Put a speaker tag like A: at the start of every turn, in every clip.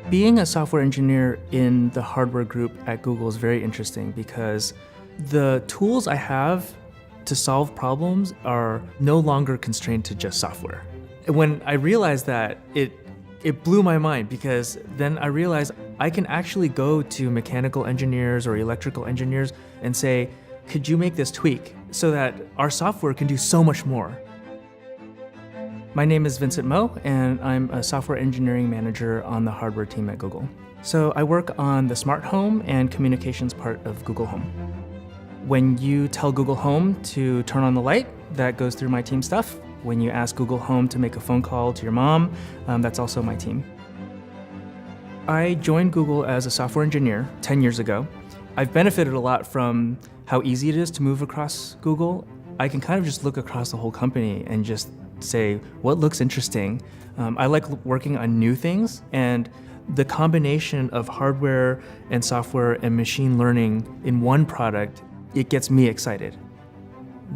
A: Being a software engineer in the hardware group at Google is very interesting because the tools I have to solve problems are no longer constrained to just software. When I realized that, it blew my mind because then I realized I can actually go to mechanical engineers or electrical engineers and say, could you make this tweak so that our software can do so much more? My name is Vincent Mo, and I'm a software engineering manager on the hardware team at Google. So I work on the smart home and communications part of Google Home. When you tell Google Home to turn on the light, that goes through my team stuff. When you ask Google Home to make a phone call to your mom, that's also my team. I joined Google as a software engineer 10 years ago. I've benefited a lot from how easy it is to move across Google. I can kind of just look across the whole company and just say, what looks interesting? I like working on new things, and the combination of hardware and software and machine learning in one product, it gets me excited.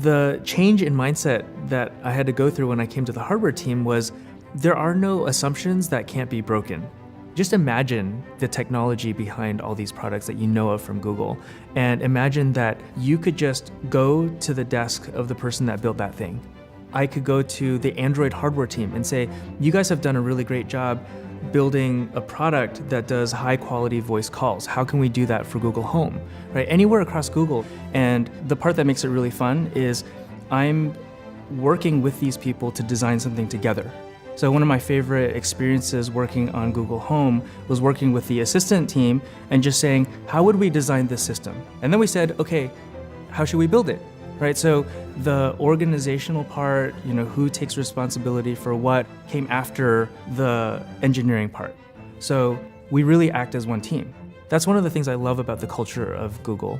A: The change in mindset that I had to go through when I came to the hardware team was there are no assumptions that can't be broken. Just imagine the technology behind all these products that you know of from Google, and imagine that you could just go to the desk of the person that built that thing. I could go to the Android hardware team and say, you guys have done a really great job building a product that does high quality voice calls. How can we do that for Google Home? Right? Anywhere across Google. And the part that makes it really fun is I'm working with these people to design something together. So one of my favorite experiences working on Google Home was working with the assistant team and just saying, how would we design this system? And then we said, okay, how should we build it? Right, so the organizational part, who takes responsibility for what, came after the engineering part. So we really act as one team. That's one of the things I love about the culture of Google.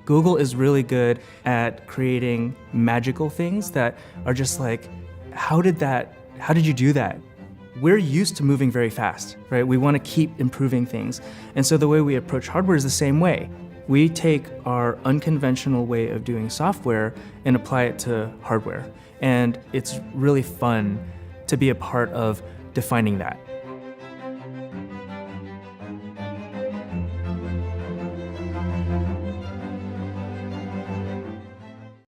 A: Google is really good at creating magical things that are just like, how did you do that? We're used to moving very fast, right? We want to keep improving things. And so the way we approach hardware is the same way. We take our unconventional way of doing software and apply it to hardware. And it's really fun to be a part of defining that.